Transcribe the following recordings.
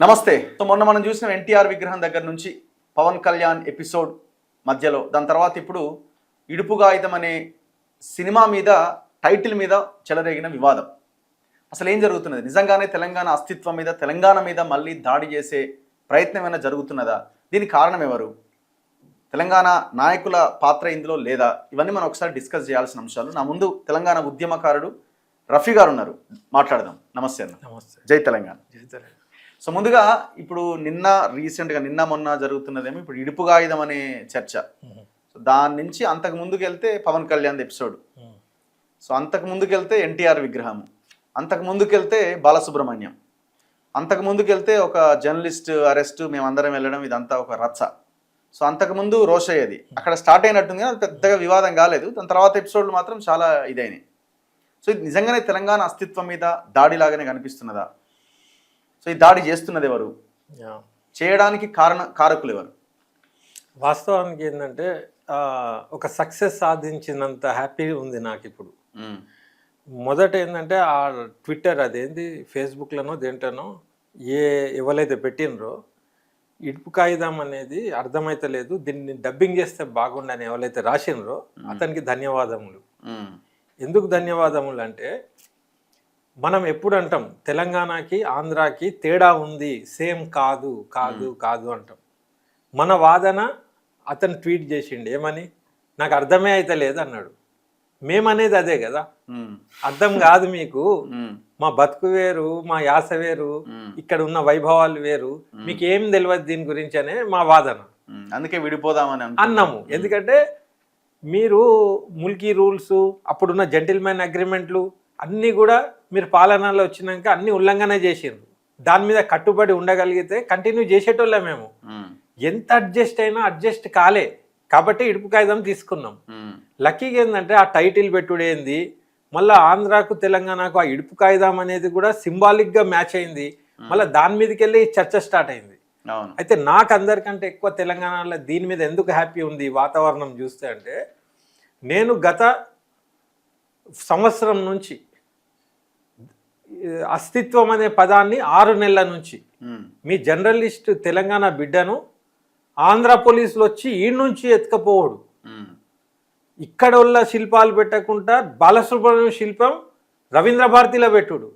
నమస్తే. సో మొన్న మనం చూసిన ఎన్టీఆర్ విగ్రహం దగ్గర నుంచి పవన్ కళ్యాణ్ ఎపిసోడ్ మధ్యలో దాని తర్వాత ఇప్పుడు ఇడుపుగాయితం అనే సినిమా మీద టైటిల్ మీద చెలరేగిన వివాదం. అసలు ఏం జరుగుతున్నది? నిజంగానే తెలంగాణ అస్తిత్వం మీద, తెలంగాణ మీద మళ్ళీ దాడి చేసే ప్రయత్నం ఏమైనా జరుగుతున్నదా? దీనికి కారణం ఎవరు? తెలంగాణ నాయకుల పాత్ర ఇందులో లేదా? ఇవన్నీ మనం ఒకసారి డిస్కస్ చేయాల్సిన అంశాలు. నా ముందు తెలంగాణ ఉద్యమకారుడు రఫీ గారు ఉన్నారు, మాట్లాడదాం. నమస్తే అన్న. నమస్తే. జై తెలంగాణ. జై తెలంగాణ. సో ముందుగా ఇప్పుడు రీసెంట్గా నిన్న మొన్న జరుగుతున్నదేమో ఇప్పుడు ఇడుపుగాయుధం అనే చర్చ. సో దాని నుంచి అంతకు ముందుకు వెళ్తే పవన్ కళ్యాణ్ ఎపిసోడ్, సో అంతకు ముందుకు వెళ్తే ఎన్టీఆర్ విగ్రహం, అంతకు ముందుకు వెళ్తే బాలసుబ్రహ్మణ్యం, అంతకు ముందుకు వెళ్తే ఒక జర్నలిస్ట్ అరెస్ట్, మేమందరం వెళ్ళడం, ఇదంతా ఒక రచ్చ. సో అంతకుముందు రోషయ్యది అక్కడ స్టార్ట్ అయినట్టుంది, అది పెద్దగా వివాదం కాలేదు. దాని తర్వాత ఎపిసోడ్లు మాత్రం చాలా ఇదైనాయి. సో ఇది నిజంగానే తెలంగాణ అస్తిత్వం మీద దాడిలాగానే కనిపిస్తున్నదా? సో ఈ దాడి చేస్తున్నది ఎవరు? చేయడానికి కారకులు ఎవరు? వాస్తవానికి ఏంటంటే ఒక సక్సెస్ సాధించినంత హ్యాపీ ఉంది నాకు ఇప్పుడు. మొదట ఏంటంటే ఆ ట్విట్టర్ అదేంది ఫేస్బుక్లోనో దేంట్లోనో ఎవరైతే పెట్టినరో ఇడుపు కాగితం అనేది అర్థమైతలేదు, దీన్ని డబ్బింగ్ చేస్తే బాగుండని ఎవరైతే రాసినరో అతనికి ధన్యవాదములు. ఎందుకు ధన్యవాదములు అంటే, మనం ఎప్పుడు అంటాం తెలంగాణకి ఆంధ్రాకి తేడా ఉంది, సేమ్ కాదు కాదు కాదు అంటాం. మన వాదన అతను ట్వీట్ చేసిండు ఏమని, నాకు అర్థమే అయితే లేదు అన్నాడు. మేమనేది అదే కదా, అర్థం కాదు మీకు, మా బతుకు వేరు, మా యాస వేరు, ఇక్కడ ఉన్న వైభవాలు వేరు, మీకు ఏం తెలియదు దీని గురించి అనే మా వాదన. అందుకే విడిపోదామని అన్నాము. ఎందుకంటే మీరు ముల్కీ రూల్స్, అప్పుడున్న జెంటిల్మెన్ అగ్రిమెంట్లు అన్నీ కూడా మీరు పాలనలో వచ్చినాక అన్ని ఉల్లంఘన చేసిండ్రు. దాని మీద కట్టుబడి ఉండగలిగితే కంటిన్యూ చేసేటోళ్ళే మేము. ఎంత అడ్జస్ట్ అయినా అడ్జస్ట్ కాలే కాబట్టి ఇడుపు కాగితం తీసుకున్నాం. లక్కీగా ఏంటంటే ఆ టైటిల్ పెట్టుడేంది, మళ్ళీ ఆంధ్రాకు తెలంగాణకు ఆ ఇడుపు కాగితం అనేది కూడా సింబాలిక్గా మ్యాచ్ అయింది. మళ్ళీ దాని మీదకి వెళ్ళి చర్చ స్టార్ట్ అయింది. అయితే నాకు అందరికంటే ఎక్కువ తెలంగాణలో దీని మీద ఎందుకు హ్యాపీ ఉంది వాతావరణం చూస్తే అంటే, నేను గత సంవత్సరం నుంచి అస్తిత్వం అనే పదాన్ని 6 నెలల నుంచి మీ జర్నలిస్ట్ తెలంగాణ బిడ్డను ఆంధ్ర పోలీసులు వచ్చి ఈ నుంచి ఎత్తుకపోవడు, ఇక్కడ ఉన్న శిల్పాలు పెట్టకుండా బాలసుబ్రహ్మణ్యం శిల్పం రవీంద్ర భారతిలో పెట్టుడు,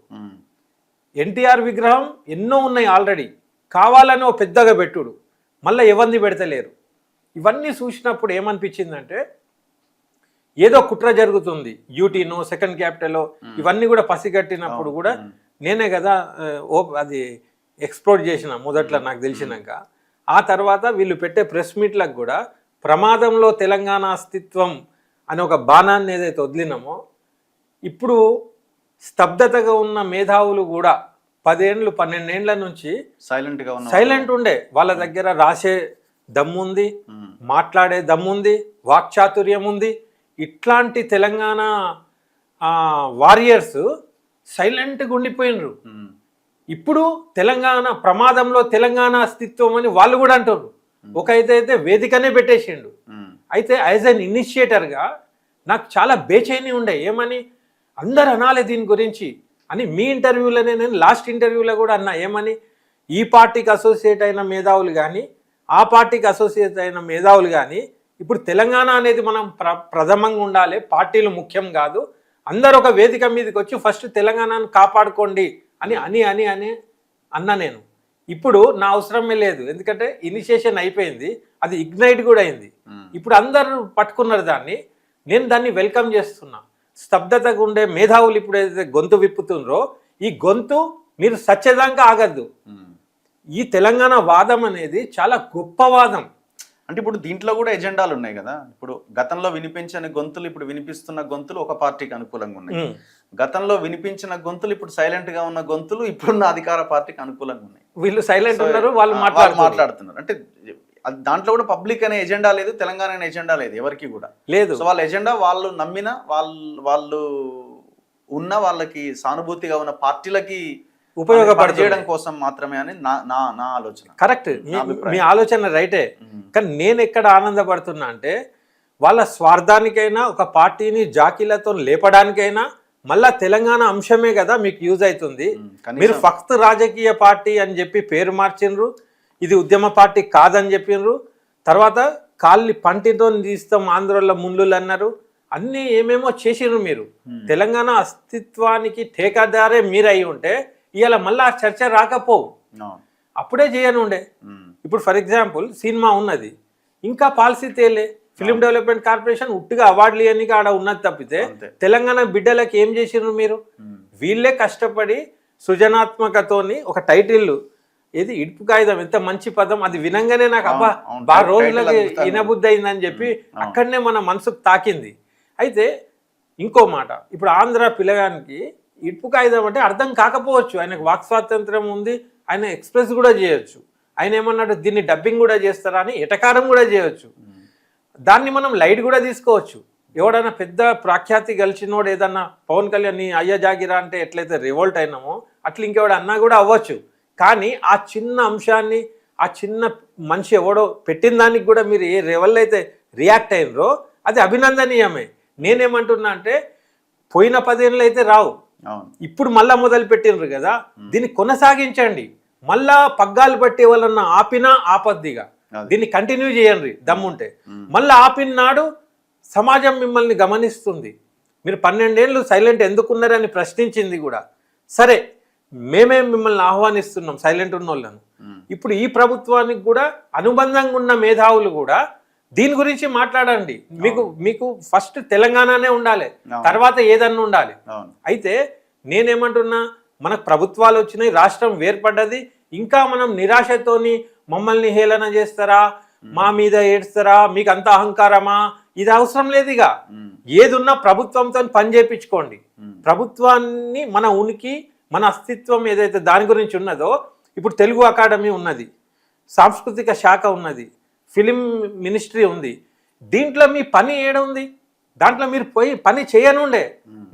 ఎన్టీఆర్ విగ్రహం ఎన్నో ఉన్నాయి ఆల్రెడీ, కావాలని ఓ పెద్దగా పెట్టుడు, మళ్ళీ ఎవరిని పెడతలేరు. ఇవన్నీ చూసినప్పుడు ఏమనిపించిందంటే ఏదో కుట్ర జరుగుతుంది. యూటీనో సెకండ్ క్యాపిటలో ఇవన్నీ కూడా పసిగట్టినప్పుడు కూడా నేనే కదా అది ఎక్స్ప్లోర్ చేసిన మొదట్లో నాకు తెలిసినాక. ఆ తర్వాత వీళ్ళు పెట్టే ప్రెస్ మీట్లకు కూడా ప్రమాదంలో తెలంగాణ అస్తిత్వం అనే ఒక బాణాన్ని ఏదైతే వదిలినామో, ఇప్పుడు స్తబ్దతగా ఉన్న మేధావులు కూడా 10 ఏళ్ళు 12 ఏళ్ల నుంచి సైలెంట్ ఉండే, వాళ్ళ దగ్గర రాసే దమ్ముంది, మాట్లాడే దమ్ముంది, వాక్చాతుర్యం ఉంది. ఇట్లాంటి తెలంగాణ వారియర్స్ సైలెంట్గా ఉండిపోయినరు. ఇప్పుడు తెలంగాణ ప్రమాదంలో తెలంగాణ అస్తిత్వం అని వాళ్ళు కూడా అంటారు. ఒక అయితే వేదికనే పెట్టేసిండు. అయితే యాజ్ అన్ ఇనిషియేటర్గా నాకు చాలా బేచైని ఉండే, ఏమని అందరు అనాలి దీని గురించి అని. మీ ఇంటర్వ్యూలోనే నేను లాస్ట్ ఇంటర్వ్యూలో కూడా అన్నా, ఏమని ఈ పార్టీకి అసోసియేట్ అయిన మేధావులు కానీ ఆ పార్టీకి అసోసియేట్ అయిన మేధావులు కానీ ఇప్పుడు తెలంగాణ అనేది మనం ప్రథమంగా ఉండాలి, పార్టీలు ముఖ్యం కాదు, అందరు ఒక వేదిక మీదకి వచ్చి ఫస్ట్ తెలంగాణను కాపాడుకోండి అని అని అని అని అన్నా నేను. ఇప్పుడు నా అవసరమే లేదు, ఎందుకంటే ఇనిషియేషన్ అయిపోయింది, అది ఇగ్నైట్ కూడా అయింది. ఇప్పుడు అందరూ పట్టుకున్నారు దాన్ని, నేను దాన్ని వెల్కమ్ చేస్తున్నా. స్తబ్దతగా ఉండే మేధావులు ఇప్పుడు ఏదైతే గొంతు విప్పుతున్నారో, ఈ గొంతు మీరు సచ్చేదాకా ఆగద్దు. ఈ తెలంగాణ వాదం అనేది చాలా గొప్ప వాదం. అంటే ఇప్పుడు దీంట్లో కూడా ఎజెండాలు ఉన్నాయి కదా. ఇప్పుడు గతంలో వినిపించని గొంతులు ఇప్పుడు వినిపిస్తున్న గొంతులు ఒక పార్టీకి అనుకూలంగా ఉన్నాయి, గతంలో వినిపించిన గొంతులు ఇప్పుడు సైలెంట్ గా ఉన్న గొంతులు ఇప్పుడున్న అధికార పార్టీకి అనుకూలంగా ఉన్నాయి. వీళ్ళు సైలెంట్ ఉన్నారు, వాళ్ళు మాట్లాడుతున్నారు. అంటే దాంట్లో కూడా పబ్లిక్ అనే ఎజెండా లేదు, తెలంగాణ అనే ఎజెండా లేదు, ఎవరికి కూడా లేదు. సో వాళ్ళ ఎజెండా వాళ్ళు నమ్మిన వాళ్ళు ఉన్న వాళ్ళకి సానుభూతిగా ఉన్న పార్టీలకి ఉపయోగపడడం కోసం మాత్రమే అని నా ఆలోచన. కరెక్ట్, మీ ఆలోచన రైటే. కానీ నేను ఎక్కడ ఆనందపడుతున్నా అంటే, వాళ్ళ స్వార్థానికైనా ఒక పార్టీని జాకీలతో లేపడానికైనా మళ్ళా తెలంగాణ అంశమే కదా మీకు యూజ్ అవుతుంది. మీరు ఫక్త్ రాజకీయ పార్టీ అని చెప్పి పేరు మార్చిండ్రు, ఇది ఉద్యమ పార్టీ కాదని చెప్పిండ్రు. తర్వాత కాళ్ళి పంటితో తీస్తాం ఆంధ్రలో ముళ్ళు అన్నారు. అన్నీ ఏమేమో చేసిండ్రు మీరు. తెలంగాణ అస్తిత్వానికి ఠేకాదారే మీరు అయి ఉంటే ఇవాళ మళ్ళీ ఆ చర్చ రాకపోవు, అప్పుడే చేయనుండే. ఇప్పుడు ఫర్ ఎగ్జాంపుల్ సినిమా ఉన్నది, ఇంకా పాలసీ తేలే. ఫిలిం డెవలప్మెంట్ కార్పొరేషన్ ఉట్టిగా అవార్డులు ఇవన్నీ ఆడ ఉన్నది తప్పితే తెలంగాణ బిడ్డలకు ఏం చేసిండ్రు మీరు? వీళ్ళే కష్టపడి సృజనాత్మకతోని ఒక టైటిల్, ఏది ఇడుపు కాగితం, ఎంత మంచి పదం, అది వినంగానే నాకు అబ్బా బాగా రోజులకి ఇనబుద్ధి అయిందని చెప్పి అక్కడనే మన మనసుకు తాకింది. అయితే ఇంకో మాట, ఇప్పుడు ఆంధ్ర పిల్లగానికి ఇడుపు కాగితం అంటే అర్థం కాకపోవచ్చు, ఆయనకు వాక్ స్వాతంత్రం ఉంది, ఆయన ఎక్స్ప్రెస్ కూడా చేయొచ్చు. ఆయన ఏమన్నాడు, దీన్ని డబ్బింగ్ కూడా చేస్తారా అని ఎటకారం కూడా చేయొచ్చు. దాన్ని మనం లైట్ కూడా తీసుకోవచ్చు. ఎవడైనా పెద్ద ప్రఖ్యాతి గెలిచినోడు ఏదన్నా పవన్ కళ్యాణ్ నీ అయ్య జాగిరా అంటే ఎట్లయితే రివోల్ట్ అయినామో అట్లా ఇంకెవడ అన్నా కూడా అవ్వచ్చు. కానీ ఆ చిన్న అంశాన్ని, ఆ చిన్న మనిషి ఎవడో పెట్టిన దానికి కూడా మీరు ఏ లెవెల్ అయితే రియాక్ట్ అయినరో అది అభినందనీయమే. నేనేమంటున్నా అంటే పోయిన 10 ఏళ్ళు అయితే రావు, ఇప్పుడు మళ్ళా మొదలు పెట్టినరు కదా, దీన్ని కొనసాగించండి. మళ్ళా పగ్గాలు పట్టే వాళ్ళన్న ఆపినా ఆపద్దిగా దీన్ని కంటిన్యూ చేయండి దమ్ముంటే. మళ్ళీ ఆపిన నాడు సమాజం మిమ్మల్ని గమనిస్తుంది. మీరు 12 ఏళ్ళు సైలెంట్ ఎందుకున్నారని ప్రశ్నించింది కూడా. సరే మేమే మిమ్మల్ని ఆహ్వానిస్తున్నాం సైలెంట్ ఉన్న వాళ్ళను. ఇప్పుడు ఈ ప్రభుత్వానికి కూడా అనుబంధంగా ఉన్న మేధావులు కూడా దీని గురించి మాట్లాడండి. మీకు ఫస్ట్ తెలంగాణనే ఉండాలి, తర్వాత ఏదన్నా ఉండాలి. అయితే నేనేమంటున్నా, మనకు ప్రభుత్వాలు వచ్చినాయి, రాష్ట్రం వేర్పడ్డది, ఇంకా మనం నిరాశతోని మమ్మల్ని హేళన చేస్తారా, మా మీద ఏడుస్తారా, మీకు అంత అహంకారమా, ఇది అవసరం లేదు. ఇక ఏదున్నా ప్రభుత్వంతో పని చేయించుకోండి. ప్రభుత్వాన్ని, మన ఉనికి, మన అస్తిత్వం ఏదైతే దాని గురించి ఉన్నదో, ఇప్పుడు తెలుగు అకాడమీ ఉన్నది, సాంస్కృతిక శాఖ ఉన్నది, ఫిలిం మినిస్ట్రీ ఉంది. దీంట్లో మీ పని ఏడుంది? దాంట్లో మీరు పోయి పని చేయనుండే,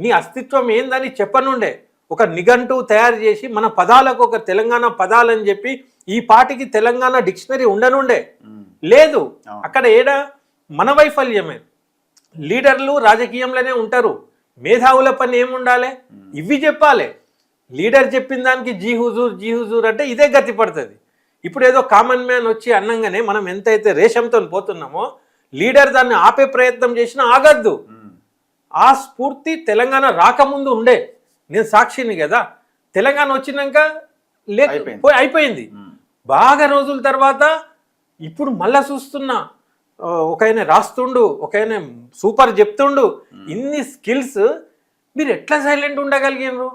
నీ అస్తిత్వం ఏందని చెప్పనుండే. ఒక నిఘంటు తయారు చేసి మన పదాలకు ఒక తెలంగాణ పదాలని చెప్పి ఈ పాటికి తెలంగాణ డిక్షనరీ ఉండనుండే. లేదు, అక్కడ ఏడా మన వైఫల్యమే. లీడర్లు రాజకీయంలోనే ఉంటారు, మేధావుల పని ఏముండాలి? ఇవి చెప్పాలి. లీడర్ చెప్పిన దానికి జీ హుజూర్ అంటే ఇదే గతి పడుతుంది. ఇప్పుడు ఏదో కామన్ మ్యాన్ వచ్చి అన్నంగానే మనం ఎంతైతే రేషంతో పోతున్నామో, లీడర్ దాన్ని ఆపే ప్రయత్నం చేసినా ఆగద్దు. ఆ స్ఫూర్తి తెలంగాణ రాకముందు ఉండే. నేను సాక్షిని కదా, తెలంగాణ వచ్చినాక అయిపోయింది. బాగా రోజుల తర్వాత ఇప్పుడు మళ్ళా చూస్తున్నా, ఒక ఆయన రాస్తుండు, ఒక ఆయన సూపర్ చెప్తుండు. ఇన్ని స్కిల్స్ మీరు ఎట్లా సైలెంట్ ఉండగలిగినారు?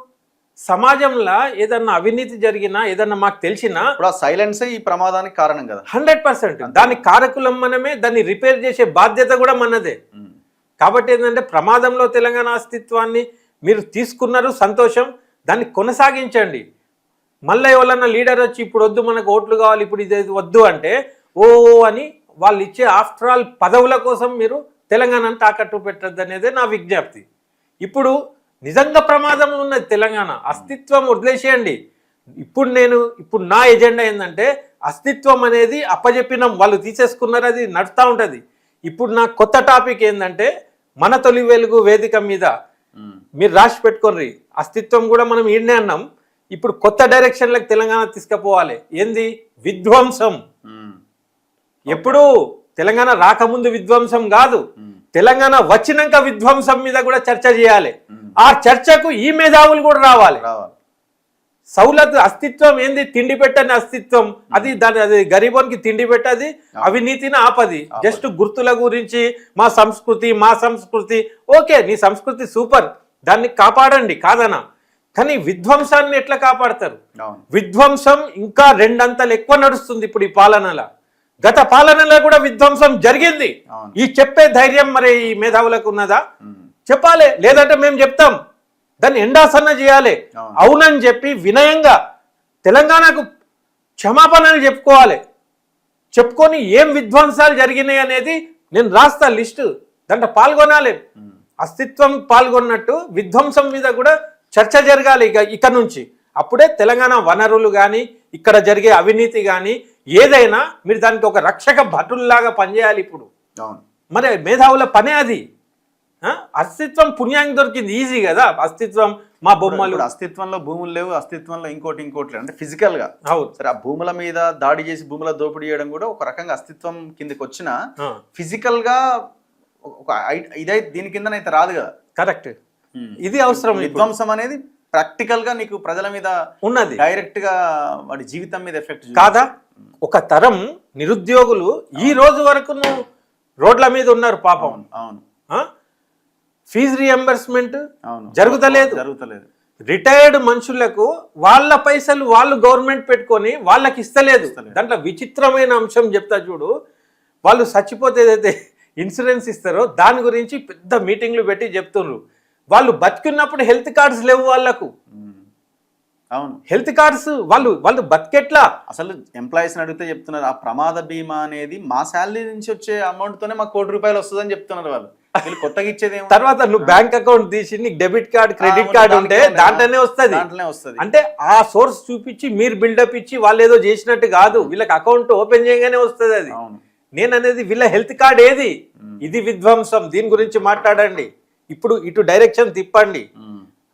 సమాజంలో ఏదన్నా అవినీతి జరిగినా, ఏదన్నా మాకు తెలిసినా సైలెన్సే ఈ ప్రమాదానికి కారణం కదా. 100% దానికి కారకులం మనమే, దాన్ని రిపేర్ చేసే బాధ్యత కూడా మనదే. కాబట్టి ఏంటంటే ప్రమాదంలో తెలంగాణ అస్తిత్వాన్ని మీరు తీసుకున్నారు, సంతోషం, దాన్ని కొనసాగించండి. మళ్ళీ ఎవరన్నా లీడర్ వచ్చి ఇప్పుడు వద్దు మనకు ఓట్లు కావాలి, ఇప్పుడు ఇది వద్దు అంటే ఓ అని వాళ్ళు ఇచ్చే ఆఫ్టర్ ఆల్ పదవుల కోసం మీరు తెలంగాణను తాకట్టు పెట్టద్దు అనేదే నా విజ్ఞప్తి. ఇప్పుడు నిజంగా ప్రమాదంలో ఉన్నది తెలంగాణ అస్తిత్వం, వదిలేసేయండి. ఇప్పుడు నా ఎజెండా ఏంటంటే అస్తిత్వం అనేది అప్పజెప్పినాం, వాళ్ళు తీసేసుకున్నారు, అది నడుస్తూ ఉంటుంది. ఇప్పుడు నా కొత్త టాపిక్ ఏంటంటే మన తొలి వెలుగు వేదిక మీద మీరు రాసి పెట్టుకోండి, అస్తిత్వం కూడా మనం ఈడనే అన్నాం. ఇప్పుడు కొత్త డైరెక్షన్లకు తెలంగాణ తీసుకుపోవాలి. ఏంది? విధ్వంసం. ఎప్పుడు తెలంగాణ రాకముందు విధ్వంసం కాదు, తెలంగాణ వచ్చినాక విధ్వంసం మీద కూడా చర్చ చేయాలి. ఆ చర్చకు ఈ మేధావులు కూడా రావాలి. సౌలత్ అస్తిత్వం ఏంది? తిండి పెట్టని అస్తిత్వం. అది గరీబోనికి తిండి పెట్టది, అవినీతిని ఆపది. జస్ట్ గుర్తుల గురించి మా సంస్కృతి ఓకే, నీ సంస్కృతి సూపర్, దాన్ని కాపాడండి కాదనా. కానీ విధ్వంసాన్ని ఎట్లా కాపాడతారు? విధ్వంసం ఇంకా 2 అంతలు ఎక్కువ నడుస్తుంది ఇప్పుడు ఈ పాలనలో. గత పాలనలో కూడా విధ్వంసం జరిగింది. ఈ చెప్పే ధైర్యం మరి ఈ మేధావులకు ఉన్నదా? చెప్పాలి, లేదంటే మేము చెప్తాం, దాన్ని ఎండాసన్న చేయాలి. అవునని చెప్పి వినయంగా తెలంగాణకు క్షమాపణలు చెప్పుకోవాలి. చెప్పుకొని ఏం విధ్వంసాలు జరిగినాయి అనేది నేను రాస్తా లిస్టు, దాంట్లో పాల్గొనాలి. అస్తిత్వం పాల్గొన్నట్టు విధ్వంసం మీద కూడా చర్చ జరగాలి ఇక నుంచి. అప్పుడే తెలంగాణ వనరులు కానీ, ఇక్కడ జరిగే అవినీతి కానీ ఏదైనా మీరు దానికి ఒక రక్షక భటుల్లాగా పనిచేయాలి. ఇప్పుడు మరి మేధావుల పనే అది. అస్తిత్వం పుణ్యానికి దొరికింది ఈజీ కదా. అస్తిత్వం మా బొమ్మలు, ఇప్పుడు అస్తిత్వంలో భూములు లేవు, అస్తిత్వంలో ఇంకోటి లేవు అంటే ఫిజికల్ గా. అవును. సరే, ఆ భూముల మీద దాడి చేసి భూముల దోపిడీ చేయడం కూడా ఒక రకంగా అస్తిత్వం కిందకి వచ్చిన ఫిజికల్ గా ఒక ఇదై దీని కిందనైతే రాదు కదా. కరెక్ట్. ఇది అవసరం. విధ్వంసం అనేది ప్రాక్టికల్ గా నీకు ప్రజల మీద ఉన్నది, డైరెక్ట్ గా వాడి జీవితం మీద ఎఫెక్ట్ కాదా. ఒక తరం నిరుద్యోగులు ఈ రోజు వరకు రోడ్ల మీద ఉన్నారు పాపం. అవును. Fee reimbursement జరుగుతలేదు. రిటైర్డ్ మనుషులకు వాళ్ళ పైసలు వాళ్ళు గవర్నమెంట్ పెట్టుకొని వాళ్ళకి ఇస్తలేదు. దాంట్లో విచిత్రమైన అంశం చెప్తా చూడు. వాళ్ళు చచ్చిపోతే ఏదైతే ఇన్సూరెన్స్ ఇస్తారో దాని గురించి పెద్ద మీటింగ్లు పెట్టి చెప్తున్నారు. వాళ్ళు బతికున్నప్పుడు హెల్త్ కార్డ్స్ లేవు వాళ్ళకు. అవును, హెల్త్ కార్డ్స్ వాళ్ళు బతికెట్లా. అసలు ఎంప్లాయీస్ అడిగితే చెప్తున్నారు, ఆ ప్రమాద బీమా అనేది మా శాలరీ నుంచి వచ్చే అమౌంట్ తోనే మాకు ₹1,00,00,000 వస్తుందని చెప్తున్నారు వాళ్ళు. కొత్తగా ఇచ్చేది తర్వాత నువ్వు బ్యాంక్ అకౌంట్ తీసి నీకు డెబిట్ కార్డ్, క్రెడిట్ కార్డ్ ఉంటే దాంట్లోనే వస్తుంది. అంటే ఆ సోర్స్ చూపించి మీరు బిల్డప్ ఇచ్చి వాళ్ళు ఏదో చేసినట్టు కాదు. వీళ్ళకి అకౌంట్ ఓపెన్ చేయగానే వస్తుంది అది. నేను అనేది వీళ్ళ హెల్త్ కార్డ్ ఏది? ఇది విధ్వంసం. దీని గురించి మాట్లాడండి. ఇప్పుడు ఇటు డైరెక్షన్ తిప్పండి.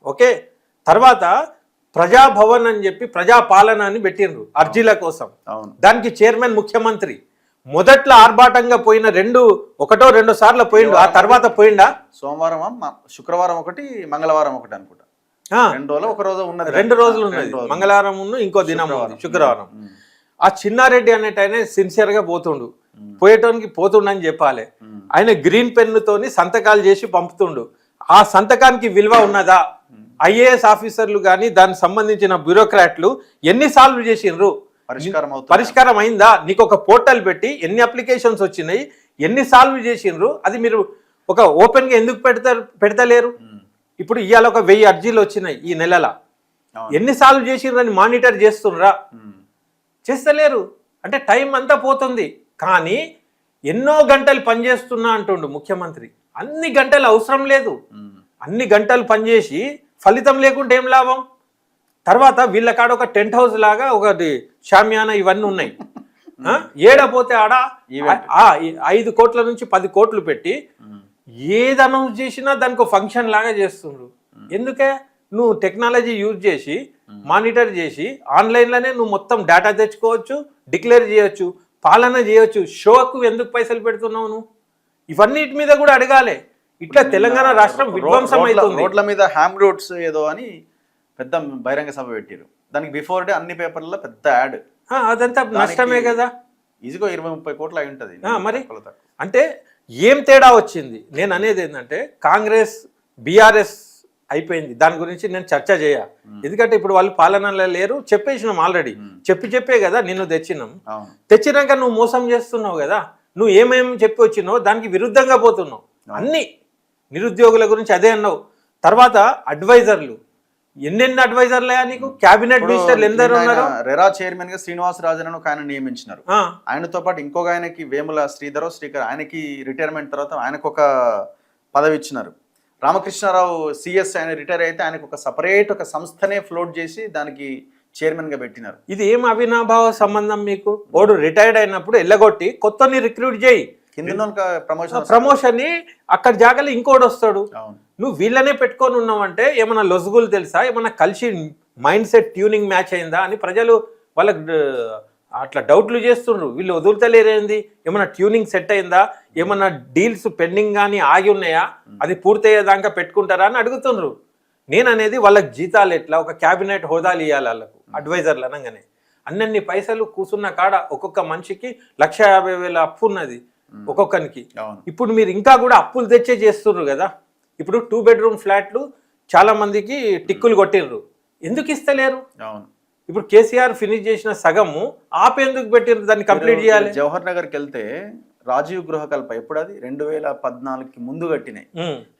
ఓకే. తర్వాత ప్రజాభవన్ అని చెప్పి ప్రజాపాలన అని పెట్టిండ్రు అర్జీల కోసం. దానికి చైర్మన్ ముఖ్యమంత్రి. మొదట్లో ఆర్భాటంగా పోయిన ఒకటో రెండో సార్లు పోయిండు. ఆ తర్వాత పోయిండా? సోమవారం, శుక్రవారం ఒకటి, మంగళవారం ఒకటి అనుకుంటా. 2 రోజులు, ఒక రోజు ఉన్నది. 2 రోజులు ఉన్నది. మంగళవారం ఇంకో దినం శుక్రవారం. ఆ చిన్నారెడ్డి అనేటైనా సిన్సియర్ గా పోతుండు. పోయేటోనికి పోతుండని చెప్పాలి. ఆయన గ్రీన్ పెన్నుతోని సంతకాలు చేసి పంపుతుండు. ఆ సంతకానికి విలువ ఉన్నదా? ఐఏఎస్ ఆఫీసర్లు కానీ దానికి సంబంధించిన బ్యూరోక్రాట్లు ఎన్ని సాల్వ్ చేసిండ్రు? పరిష్కారం అయిందా? నీకు ఒక పోర్టల్ పెట్టి ఎన్ని అప్లికేషన్స్ వచ్చినాయి, ఎన్ని సాల్వ్ చేసిండ్రు? అది మీరు ఒక ఓపెన్ గా ఎందుకు పెడతలేరు? ఇప్పుడు ఇవాళ ఒక 1000 అర్జీలు వచ్చినాయి ఈ నెలల. ఎన్ని సాల్వ్ చేసిండ్రు అని మానిటర్ చేస్తుండ్రా? చేస్తలేరు. అంటే టైం అంతా పోతుంది. కానీ ఎన్నో గంటలు పనిచేస్తున్నా అంటుండు ముఖ్యమంత్రి. అన్ని గంటలు అవసరం లేదు. అన్ని గంటలు పనిచేసి ఫలితం లేకుంటే ఏం లాభం? తర్వాత వీళ్ళ కాడ ఒక టెంట్ హౌస్ లాగా ఒకటి షామియానా ఇవన్నీ ఉన్నాయి. ఏడపోతే ఆడ 5 కోట్ల నుంచి 10 కోట్లు పెట్టి ఏది అనౌన్స్ చేసినా దానికి ఫంక్షన్ లాగా చేస్తుండ్రు. ఎందుకే? నువ్వు టెక్నాలజీ యూజ్ చేసి మానిటర్ చేసి ఆన్లైన్లోనే నువ్వు మొత్తం డేటా తెచ్చుకోవచ్చు, డిక్లేర్ చేయొచ్చు, పాలన చేయొచ్చు. షోకు ఎందుకు పైసలు పెడుతున్నావు నువ్వు? ఇవన్నిటి మీద కూడా అడగాలి. ఇట్లా తెలంగాణ రాష్ట్రం విధ్వంసం అవుతుంది. రోడ్ల మీద హ్యామ్ రోడ్స్ ఏదో అని పెద్ద బహిరంగ సభ పెట్టారు. దానికి బిఫోర్ డే అన్ని పేపర్లలో పెద్ద యాడ్. అదంతా నష్టమే కదా. ఈజీగా 20-30 కోట్లు అయి ఉంటుంది. మరి అంటే ఏం తేడా వచ్చింది? నేను అనేది ఏంటంటే కాంగ్రెస్ బీఆర్ఎస్ అయిపోయింది. దాని గురించి నేను చర్చ చేయ. ఎందుకంటే ఇప్పుడు వాళ్ళు పాలనలో లేరు. చెప్పేసినాం ఆల్రెడీ. చెప్పే కదా నిన్ను తెచ్చినాక నువ్వు మోసం చేస్తున్నావు కదా. నువ్వు ఏమేమి చెప్పి వచ్చినావు దానికి విరుద్ధంగా పోతున్నావు. అన్ని నిరుద్యోగుల గురించి అదే అన్నావు. తర్వాత అడ్వైజర్లు ఎన్నెన్ని అడ్వైజర్లయా నీకు? క్యాబినెట్ మినిస్టర్లు ఎందరు ఉన్నారు? రెరా చైర్మన్ గా శ్రీనివాస్ రాజన్ ఒక ఆయన నియమించినారు. ఆయనతో పాటు ఇంకొక ఆయనకి వేముల శ్రీకర్ ఆయనకి రిటైర్మెంట్ తర్వాత ఆయనకు ఒక పదవి ఇచ్చినారు. రామకృష్ణారావు సిఎస్ ఆయన రిటైర్ అయితే ఆయనకు ఒక సపరేట్ ఒక సంస్థనే ఫ్లోట్ చేసి దానికి చైర్మన్ గా పెట్టినారు. ఇది ఏం అవినాభావ సంబంధం మీకు? ఓడు రిటైర్డ్ అయినప్పుడు ఎల్లగొట్టి కొత్తని రిక్రూట్ చేయి. ప్రమోషన్ ని అక్కడ జాగాలో ఇంకోటి వస్తాడు. నువ్వు వీళ్ళనే పెట్టుకొని ఉన్నావంటే ఏమన్నా లొసుగులు తెలుసా? ఏమన్నా కలిసి మైండ్ సెట్ ట్యూనింగ్ మ్యాచ్ అయిందా అని ప్రజలు వాళ్ళకి అట్లా డౌట్లు చేస్తుండ్రు. వీళ్ళు వదులుతలేరేంది? ఏమన్నా ట్యూనింగ్ సెట్ అయిందా? ఏమన్నా డీల్స్ పెండింగ్ కానీ ఆగి ఉన్నాయా? అది పూర్తయ్యేదాకా పెట్టుకుంటారా అని అడుగుతుండ్రు. నేను అనేది వాళ్ళకి జీతాలు ఎట్లా, ఒక క్యాబినెట్ హోదాలు ఇవ్వాలి వాళ్ళకు అడ్వైజర్లు అనగానే. అన్నన్ని పైసలు కూర్చున్న కాడ ఒక్కొక్క మనిషికి 1,50,000 అప్పు ఉన్నది ఒక్కొక్కరికి. ఇప్పుడు మీరు ఇంకా కూడా అప్పులు తెచ్చే చేస్తున్నారు కదా. ఇప్పుడు 2 బెడ్రూమ్ ఫ్లాట్లు చాలా మందికి టిక్కులు కొట్టిర్రు. ఎందుకు ఇస్తలేరు? ఇప్పుడు కేసీఆర్ ఫినిష్ చేసిన సగము ఆపేందుకు పెట్టిర్రు? దాన్ని కంప్లీట్ చేయాలి. జవహర్ నగర్కి వెళ్తే రాజీవ్ గృహకల్ప ఎప్పుడు అది 2014కి ముందు కట్టినాయి.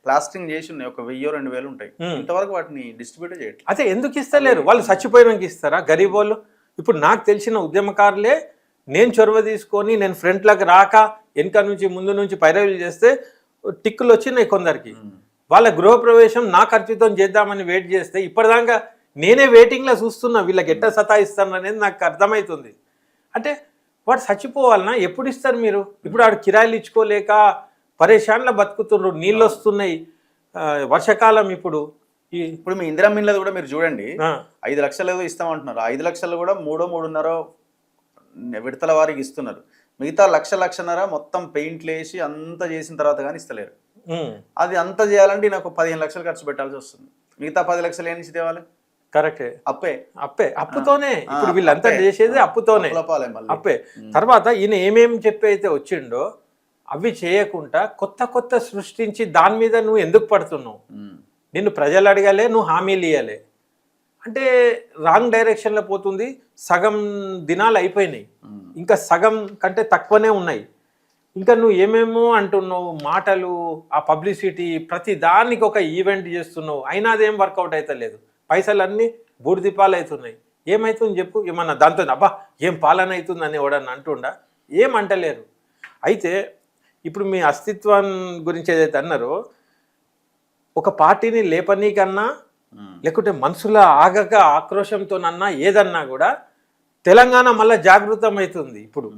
ప్లాస్టింగ్ చేసి ఉన్నాయి. ఒక 1000-2000 ఉంటాయి. ఇంతవరకు వాటిని డిస్ట్రిబ్యూట్ చేయట్లేదు. అదే ఎందుకు ఇస్తలేరు? వాళ్ళు చచ్చిపోయినాక ఇస్తారా గరీబ్ వాళ్ళు? ఇప్పుడు నాకు తెలిసిన ఉద్యమకారులే నేను చొరవ తీసుకొని నేను ఫ్రంట్లకు రాక వెనక నుంచి ముందు నుంచి పైరవీలు చేస్తే టిక్కులు వచ్చినాయి కొందరికి. వాళ్ళ గృహప్రవేశం నా ఖర్చుతో చేద్దామని వెయిట్ చేస్తే ఇప్పటిదాకా నేనే వెయిటింగ్లో చూస్తున్నా వీళ్ళకి ఎట్ట సతాయిస్తాను అనేది నాకు అర్థమవుతుంది. అంటే వాడు చచ్చిపోవాలన్నా ఎప్పుడు ఇస్తారు మీరు? ఇప్పుడు ఆడు కిరాయిలు ఇచ్చుకోలేక పరేషాన్ల బతుకుతుండ్రు, నీళ్ళు వస్తున్నాయి, వర్షాకాలం ఇప్పుడు ఇప్పుడు మీ ఇందిరా మిన్లది కూడా మీరు చూడండి, ఆ, 5 లక్షలు ఏదో ఇస్తామంటున్నారు. 5 లక్షలు కూడా 3.5 విడతల వారికి ఇస్తున్నారు. మిగతా లక్షన్నర మొత్తం పెయింట్లు వేసి అంతా చేసిన తర్వాత కానీ ఇస్తలేరు. ఉమ్, అది అంతా చేయాలంటే నాకు 15 లక్షలు ఖర్చు పెట్టాల్సి వస్తుంది. మిగతా 10 లక్షలు ఏం నుంచి తేవాలి? కరెక్టే, అప్పే అప్పుతోనే ఇప్పుడు వీళ్ళంతా చేసేది అప్పుతోనే, అప్పే. తర్వాత ఈయన ఏమేమి చెప్పి అయితే వచ్చిండో అవి చేయకుండా కొత్త సృష్టించి దాని మీద నువ్వు ఎందుకు పడుతున్నావు? నిన్ను ప్రజలు అడగాలే, నువ్వు హామీలు ఇవ్వలే అంటే రాంగ్ డైరెక్షన్లో పోతుంది. సగం దినాలు అయిపోయినాయి, ఇంకా సగం కంటే తక్కువనే ఉన్నాయి. ఇంకా నువ్వు ఏమేమో అంటున్నావు, మాటలు, ఆ పబ్లిసిటీ, ప్రతి దానికి ఒక ఈవెంట్ చేస్తున్నావు, అయినా అదేం వర్కౌట్ అయితే లేదు. పైసలన్నీ బూడిదిపాలు అవుతున్నాయి. ఏమవుతుంది చెప్పు? ఏమన్నా దాంతో అబ్బా ఏం పాలన అవుతుంది అని ఎవడన్నా అంటుండా? ఏం అంటలేరు. అయితే ఇప్పుడు మీ అస్తిత్వం గురించి ఏదైతే అన్నారో, ఒక పార్టీని లేపనీకన్నా లేకుంటే మనుషుల ఆగక ఆక్రోషంతోనన్నా ఏదన్నా కూడా తెలంగాణ మళ్ళీ జాగృతం అవుతుంది. ఇప్పుడు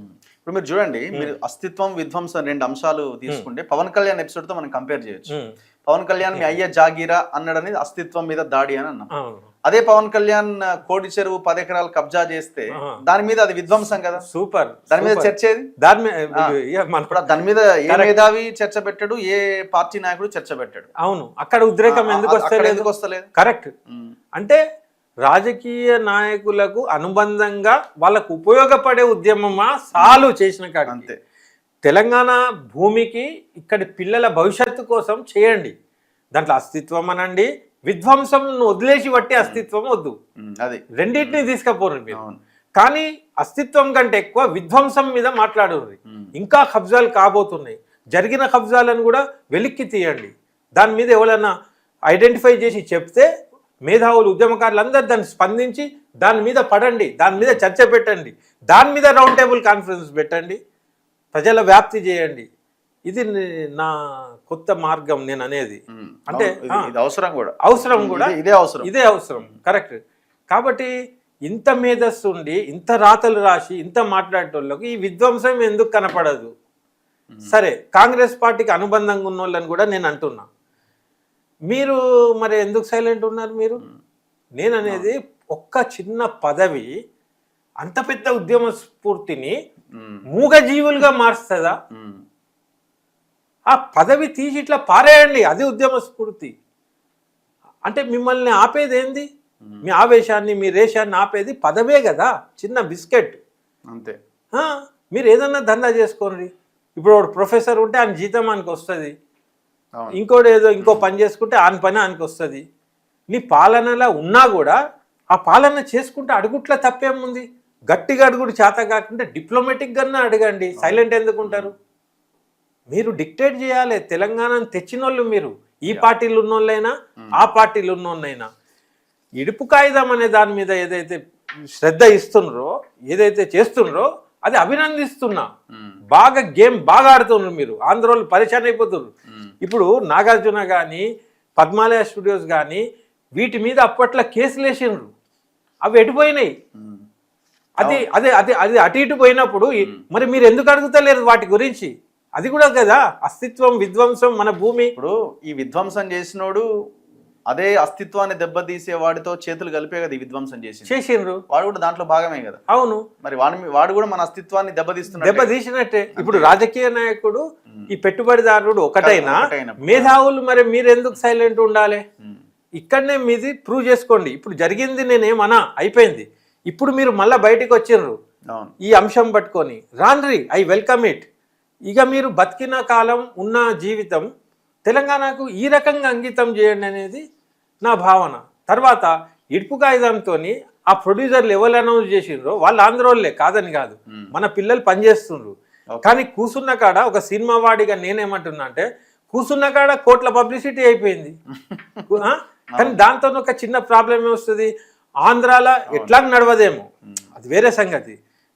మీరు చూడండి, మీరు అస్తిత్వం విధ్వంసం 2 అంశాలు తీసుకుంటే పవన్ కళ్యాణ్ ఎపిసోడ్ తో మనం కంపేర్ చేయొచ్చు. పవన్ కళ్యాణ్ మీ అయ్యే జాగీరా అన్నాడు అనేది అస్తిత్వం మీద దాడి అని అన్నాం. అదే పవన్ కళ్యాణ్ కోటి చెరువు 10 ఎకరాలు కబ్జా చేస్తే దాని మీద అది విధ్వంసం కదా. సూపర్. దాని మీద చర్చ ఏది? దాని మీద ఏ మేధావి చర్చ పెట్టాడు, ఏ పార్టీ నాయకుడు చర్చ పెట్టాడు? అవును, అక్కడ ఉద్రేకం ఎందుకు వస్తలేదు? కరెక్ట్. అంటే రాజకీయ నాయకులకు అనుబంధంగా వాళ్ళకు ఉపయోగపడే ఉద్యమమా సాలు చేసిన కాదు. అంతే. తెలంగాణ భూమికి ఇక్కడి పిల్లల భవిష్యత్తు కోసం చేయండి. దాంట్లో అస్తిత్వం అనండి, విధ్వంసం వదిలేసి బట్టి అస్తిత్వం వద్దు, అది రెండింటిని తీసుకపోరు మీరు. కానీ అస్తిత్వం కంటే ఎక్కువ విధ్వంసం మీద మాట్లాడుర్రి. ఇంకా కబ్జాలు కాబోతున్నాయి, జరిగిన కబ్జాలను కూడా వెలిక్కి తీయండి. దాని మీద ఎవరైనా ఐడెంటిఫై చేసి చెప్తే మేధావులు, ఉద్యమకారులు అందరూ దాన్ని స్పందించి దాని మీద పడండి, దాని మీద చర్చ పెట్టండి, దాని మీద రౌండ్ టేబుల్ కాన్ఫరెన్స్ పెట్టండి, ప్రజల వ్యాప్తి చేయండి. ఇది నా కొత్త మార్గం నేను అనేది. అంటే అవసరం కూడా ఇదే అవసరం. కరెక్ట్. కాబట్టి ఇంత మేధస్సు ఉండి, ఇంత రాతలు రాసి, ఇంత మాట్లాడేటోళ్ళకి ఈ విధ్వంసం ఎందుకు కనపడదు? సరే, కాంగ్రెస్ పార్టీకి అనుబంధంగా ఉన్న వాళ్ళని కూడా నేను అంటున్నా, మీరు మరి ఎందుకు సైలెంట్ ఉన్నారు? మీరు నేను అనేది ఒక్క చిన్న పదవి అంత పెద్ద ఉద్యమ స్ఫూర్తిని మూగజీవులుగా మారుస్తుందా? ఆ పదవి తీసి ఇట్లా పారేయండి, అది ఉద్యమ స్ఫూర్తి. అంటే మిమ్మల్ని ఆపేది ఏంది? మీ ఆవేశాన్ని, మీ రేషాన్ని ఆపేది పదవే కదా, చిన్న బిస్కెట్ అంతే. మీరు ఏదన్నా దందా చేసుకోండి. ఇప్పుడు ఒక ప్రొఫెసర్ ఉంటే ఆయన జీతం ఆయనకు వస్తుంది, ఇంకోటి ఏదో ఇంకో పని చేసుకుంటే ఆయన పని ఆయనకు వస్తుంది. నీ పాలనలా ఉన్నా కూడా ఆ పాలన చేసుకుంటే అడుగుట్లా తప్పేముంది? గట్టిగా అడుగుడు చేత కాకుండా డిప్లొమాటిక్గానే అడగండి. సైలెంట్ ఎందుకు ఉంటారు? మీరు డిక్టేట్ చేయాలి. తెలంగాణను తెచ్చిన వాళ్ళు మీరు, ఈ పార్టీలు ఉన్నోళ్ళైనా ఆ పార్టీలు ఉన్నోళ్ళైనా. ఇడుపు కాయిదాం అనే దాని మీద ఏదైతే శ్రద్ధ ఇస్తున్నారో, ఏదైతే చేస్తున్నారో అది అభినందిస్తున్నా. బాగా గేమ్ బాగా ఆడుతున్నారు మీరు. ఆంధ్రోళ్ళు పరిచయం అయిపోతున్నారు. ఇప్పుడు నాగార్జున కానీ, పద్మాలయ స్టూడియోస్ కానీ వీటి మీద అప్పట్లో కేసులు వేసిండ్రు, అవి ఎటుపోయినాయి? అది అదే అదే అది అటు ఇటు పోయినప్పుడు మరి మీరు ఎందుకు అడుగుతలేరు వాటి గురించి? అది కూడా కదా అస్తిత్వం, విధ్వంసం, మన భూమి. ఇప్పుడు ఈ విధ్వంసం చేసినోడు అదే అస్తిత్వాన్ని దెబ్బతీసే వాడితో చేతులు కలిపే కదా ఈ విధ్వంసం చేసిండ్రు. వాడు కూడా దాంట్లో భాగమే కదా. అవును, మరి వాడు కూడా మన అస్తిత్వాన్ని దెబ్బతీసినట్టే. ఇప్పుడు రాజకీయ నాయకుడు, ఈ పెట్టుబడిదారుడు ఒకటైనా మేధావులు మరి మీరు ఎందుకు సైలెంట్ ఉండాలి? ఇక్కడనే మీది ప్రూవ్ చేసుకోండి. ఇప్పుడు జరిగింది నేనేమన్నా అయిపోయింది, ఇప్పుడు మీరు మళ్ళీ బయటికి వచ్చిండ్రు ఈ అంశం పట్టుకొని, రాండ్రి, ఐ వెల్కమ్ ఇట్. ఇక మీరు బతికిన కాలం ఉన్న జీవితం తెలంగాణకు ఈ రకంగా అంకితం చేయండి అనేది నా భావన. తర్వాత ఇడుపు కాగితంతో ఆ ప్రొడ్యూసర్లు ఎవరు అనౌన్స్ చేసిండ్రో వాళ్ళు ఆంధ్రోళ్ళే, కాదని కాదు, మన పిల్లలు పనిచేస్తుండ్రు. కానీ కూసున్న కాడ ఒక సినిమా వాడిగా నేనేమంటున్నా అంటే, కూసున్న కాడ కోట్ల పబ్లిసిటీ అయిపోయింది. కానీ దాంతో ఒక చిన్న ప్రాబ్లం ఏమొస్తుంది, ఆంధ్రాలో ఎట్లా నడవదేమో అది వేరే సంగతి,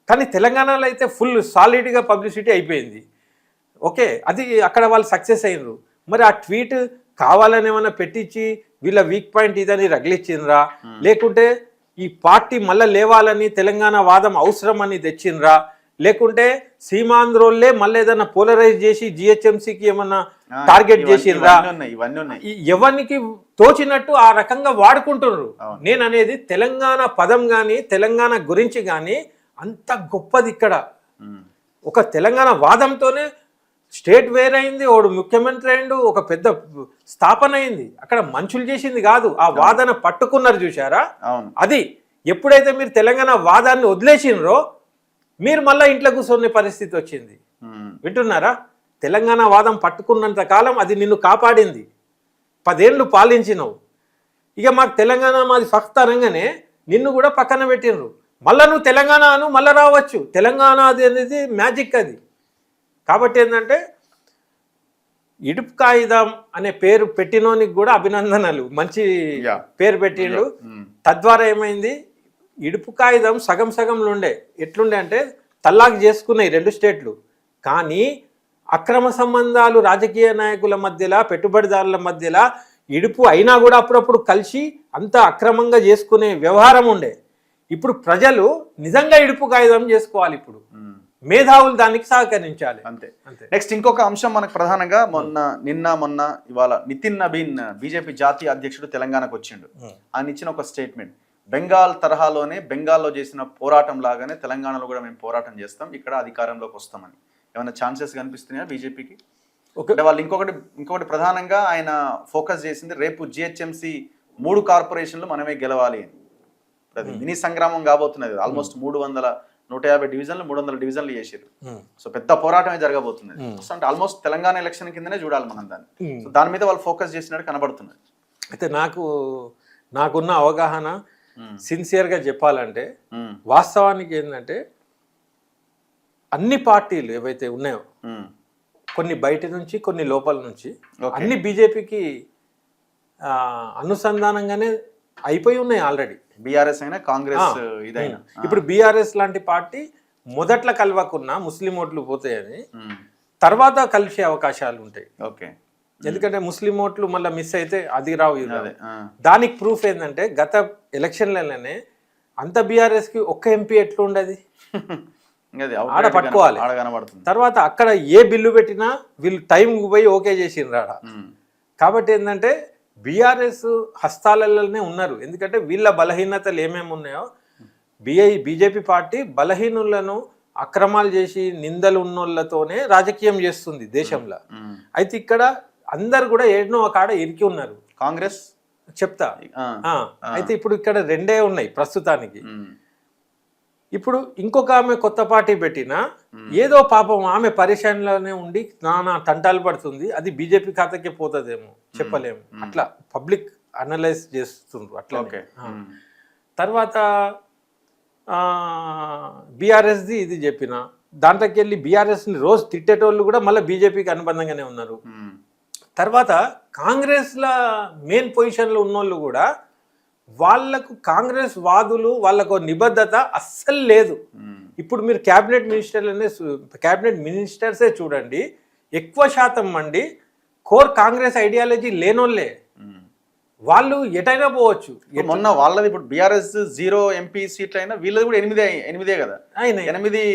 కానీ తెలంగాణలో అయితే ఫుల్ సాలిడ్గా పబ్లిసిటీ అయిపోయింది. ఓకే, అది అక్కడ వాళ్ళు సక్సెస్ అయినరు. మరి ఆ ట్వీట్ కావాలని ఏమైనా పెట్టించి వీళ్ళ వీక్ పాయింట్ ఇదని రగిలిచ్చిండ్రా, లేకుంటే ఈ పార్టీ మళ్ళీ లేవాలని తెలంగాణ వాదం అవసరం అని తెచ్చిండ్రా, లేకుంటే సీమాంధ్రోళ్ళే మళ్ళీ ఏదైనా పోలరైజ్ చేసి జిహెచ్ఎంసీకి ఏమన్నా టార్గెట్ చేసిండ్రా? ఇవన్నీ ఉన్నాయి. ఎవరికి తోచినట్టు ఆ రకంగా వాడుకుంటున్నారు. నేను అనేది తెలంగాణ పదం కానీ తెలంగాణ గురించి కానీ అంత గొప్పది ఇక్కడ. ఒక తెలంగాణ వాదంతోనే స్టేట్ వేరైంది, వాడు ముఖ్యమంత్రి అయిండు, ఒక పెద్ద స్థాపన అయింది. అక్కడ మనుషులు చేసింది కాదు, ఆ వాదన పట్టుకున్నారు చూసారా? అది ఎప్పుడైతే మీరు తెలంగాణ వాదాన్ని వదిలేసినరో మీరు మళ్ళీ ఇంట్లో కూర్చునే పరిస్థితి వచ్చింది. వింటున్నారా? తెలంగాణ వాదం పట్టుకున్నంత కాలం అది నిన్ను కాపాడింది. 10 ఏళ్ళు పాలించినవు. ఇక మాకు తెలంగాణ మాది ఫక్త్ అనగానే నిన్ను కూడా పక్కన పెట్టినరు. మళ్ళీ నువ్వు తెలంగాణ అను, మళ్ళీ రావచ్చు. తెలంగాణ అది అనేది మ్యాజిక్ అది. కాబట్టి ఏంటంటే ఇడుపు కాగితం అనే పేరు పెట్టినోనికి కూడా అభినందనలు. మంచి పేరు పెట్టిండు. తద్వారా ఏమైంది, ఇడుపు కాగితం సగం సగంలో ఉండే. ఎట్లుండే అంటే తల్లాక్ చేసుకున్నాయి 2 స్టేట్లు. కానీ అక్రమ సంబంధాలు రాజకీయ నాయకుల మధ్యలో, పెట్టుబడిదారుల మధ్యలో ఇడుపు అయినా కూడా అప్పుడప్పుడు కలిసి అంత అక్రమంగా చేసుకునే వ్యవహారం ఉండే. ఇప్పుడు ప్రజలు నిజంగా ఇడుపు కాగితం చేసుకోవాలి. ఇప్పుడు మేధావులు దానికి సహకరించాలి. అంతే. నెక్స్ట్ ఇంకొక అంశం మనకు ప్రధానంగా మొన్న ఇవాళ నితిన్ నబీన్ బీజేపీ జాతీయ అధ్యక్షుడు తెలంగాణకు వచ్చిండు. ఆయన ఇచ్చిన ఒక స్టేట్మెంట్, బెంగాల్ తరహాలోనే బెంగాల్లో చేసిన పోరాటం లాగానే తెలంగాణలో కూడా మేము పోరాటం చేస్తాం, ఇక్కడ అధికారంలోకి వస్తామని. ఏమైనా ఛాన్సెస్ కనిపిస్తున్నాయా బీజేపీకి? అంటే వాళ్ళు ఇంకొకటి ప్రధానంగా ఆయన ఫోకస్ చేసింది, రేపు జిహెచ్ఎంసీ 3 కార్పొరేషన్లు మనమే గెలవాలి అని. అది మినీ సంగ్రామం కాబోతున్నది. ఆల్మోస్ట్ 150 డివిజన్లు 300 డివిజన్లు చేసారు. సో పెద్ద పోరాటమే జరగబోతున్నది. అంటే ఆల్మోస్ట్ తెలంగాణ ఎలక్షన్ కిందనే చూడాలి మనం దాన్ని. సో దాని మీద వాళ్ళు ఫోకస్ చేసినట్టు కనబడుతున్నది. అయితే నాకున్న అవగాహన సిన్సియర్గా చెప్పాలంటే వాస్తవానికి ఏంటంటే అన్ని పార్టీలు ఏవైతే ఉన్నాయో, కొన్ని బయట నుంచి కొన్ని లోపల నుంచి, అన్ని బీజేపీకి అనుసంధానంగానే అయిపోయి ఉన్నాయి ఆల్రెడీ. బీఆర్ఎస్ అయినా కాంగ్రెస్ ఇదైనా. ఇప్పుడు బీఆర్ఎస్ లాంటి పార్టీ మొదట్లో కలవకున్నా ముస్లిం ఓట్లు పోతాయని తర్వాత కలిసే అవకాశాలు ఉంటాయి. ఓకే. ఎందుకంటే ముస్లిం ఓట్లు మళ్ళీ మిస్ అయితే అది రావు. దానికి ప్రూఫ్ ఏంటంటే గత ఎలక్షన్లలోనే అంత బీఆర్ఎస్ కి ఒక్క ఎంపీ ఎట్లా ఉండదు, ఆడ పట్టుకోవాలి. తర్వాత అక్కడ ఏ బిల్లు పెట్టినా వీళ్ళు టైం పోయి ఓకే చేసిండ్రు ఆడ. కాబట్టి ఏంటంటే బీఆర్ఎస్ హస్తాలలోనే ఉన్నారు. ఎందుకంటే వీళ్ళ బలహీనతలు ఏమేమి ఉన్నాయో బీజేపీ పార్టీ బలహీనులను అక్రమాలు చేసి నిందలు ఉన్నోళ్ళతోనే రాజకీయం చేస్తుంది దేశంలో. అయితే ఇక్కడ అందరు కూడా ఏడనో ఒక ఆడ ఇరికి ఉన్నారు. కాంగ్రెస్ చెప్తా. అయితే ఇప్పుడు ఇక్కడ 2 ఉన్నాయి ప్రస్తుతానికి. ఇప్పుడు ఇంకొక ఆమె కొత్త పార్టీ పెట్టినా ఏదో పాపం ఆమె పరిశానలోనే ఉండి నానా తంటాలు పడుతుంది. అది బీజేపీ ఖాతాకే పోతుందేమో చెప్పలేము. అట్లా పబ్లిక్ అనలైజ్ చేస్తుండ్రు అట్లా. తర్వాత బీఆర్ఎస్ది ఇది చెప్పిన దాంట్లోకి వెళ్ళి బీఆర్ఎస్ని రోజు తిట్టేటోళ్ళు కూడా మళ్ళీ బీజేపీకి అనుబంధంగానే ఉన్నారు. తర్వాత కాంగ్రెస్ల మెయిన్ పొజిషన్లో ఉన్నోళ్ళు కూడా వాళ్లకు కాంగ్రెస్ వాదులు వాళ్ళకు నిబద్ధత అస్సలు లేదు. ఇప్పుడు మీరు క్యాబినెట్ మినిస్టర్సే చూడండి, ఎక్కువ శాతం మంది కోర్ కాంగ్రెస్ ఐడియాలజీ లేనోళ్ళే. వాళ్ళు ఎటైనా పోవచ్చు. మొన్న వాళ్ళది ఇప్పుడు బీఆర్ఎస్ 0 ఎంపీ సీట్లు అయినా వీళ్ళది కూడా 8 కదా. 8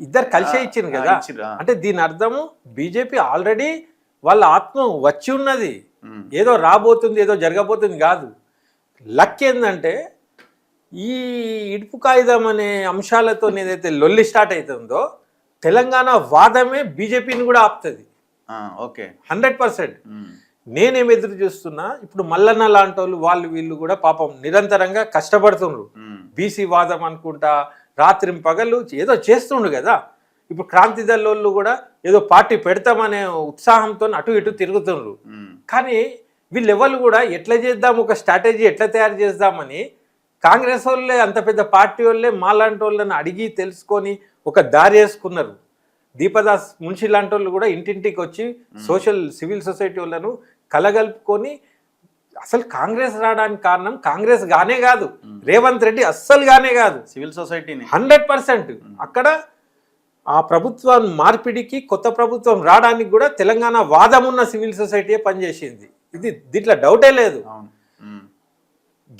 ఇద్దరు కలిసే ఇచ్చింది కదా. అంటే దీని అర్థము బీజేపీ ఆల్రెడీ వాళ్ళ ఆత్మ వచ్చి ఉన్నది. ఏదో రాబోతుంది ఏదో జరగబోతుంది కాదు. లక్ ఏంటంటే ఈ ఇడుపు కాగితం అనే అంశాలతో ఏదైతే లొల్లి స్టార్ట్ అవుతుందో తెలంగాణ వాదమే బీజేపీని కూడా ఆపుతుంది. ఓకే, 100%. నేనేం ఎదురు చూస్తున్నా, ఇప్పుడు మల్లన్న లాంటి వాళ్ళు వీళ్ళు కూడా పాపం నిరంతరంగా కష్టపడుతుండ్రు. బీసీ వాదం అనుకుంటా రాత్రి పగలు ఏదో చేస్తుండ్రు కదా. ఇప్పుడు క్రాంతి దళోళ్ళు కూడా ఏదో పార్టీ పెడతామనే ఉత్సాహంతో అటు ఇటు తిరుగుతుండ్రు. కానీ వీళ్ళెవరు కూడా ఎట్లా చేద్దాం, ఒక స్ట్రాటజీ ఎట్లా తయారు చేద్దామని కాంగ్రెస్ వాళ్ళే అంత పెద్ద పార్టీ వాళ్ళే మాలాంటి వాళ్ళని అడిగి తెలుసుకొని ఒక దారి వేసుకున్నారు. దీపదాస్ మున్షి లాంటి వాళ్ళు కూడా ఇంటింటికి వచ్చి సివిల్ సొసైటీ వాళ్ళను కలగలుపుకొని అసలు కాంగ్రెస్ రావడానికి కారణం కాంగ్రెస్ గానే కాదు, రేవంత్ రెడ్డి అస్సలు గానే కాదు, సివిల్ సొసైటీని 100%. అక్కడ ఆ ప్రభుత్వం మార్పిడికి కొత్త ప్రభుత్వం రావడానికి కూడా తెలంగాణ వాదం ఉన్న సివిల్ సొసైటీయే పనిచేసింది. ఇది దీంట్లో డౌటే లేదు.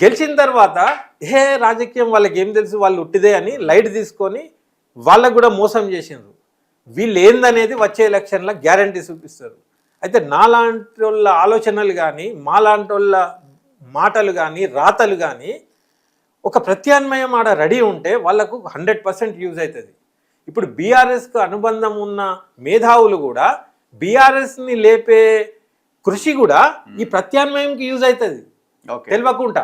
గెలిచిన తర్వాత రాజకీయం వాళ్ళకి ఏం తెలుసు, వాళ్ళు ఉట్టిదే అని లైట్ తీసుకొని వాళ్ళకు కూడా మోసం చేసిండ్రు. వీళ్ళు ఏందనేది వచ్చే ఎలక్షన్లో గ్యారంటీ చూపిస్తారు. అయితే నాలాంటి వాళ్ళ ఆలోచనలు కానీ మాలాంటి వాళ్ళ మాటలు కానీ రాతలు కానీ ఒక ప్రత్యామ్నాయం ఆడ రెడీ ఉంటే వాళ్ళకు 100% యూజ్ అవుతుంది. ఇప్పుడు బీఆర్ఎస్కు అనుబంధం ఉన్న మేధావులు కూడా బీఆర్ఎస్ని లేపే కృషి కూడా ఈ ప్రత్యామ్నాయంకి యూజ్ అవుతుంది తెలియకుండా.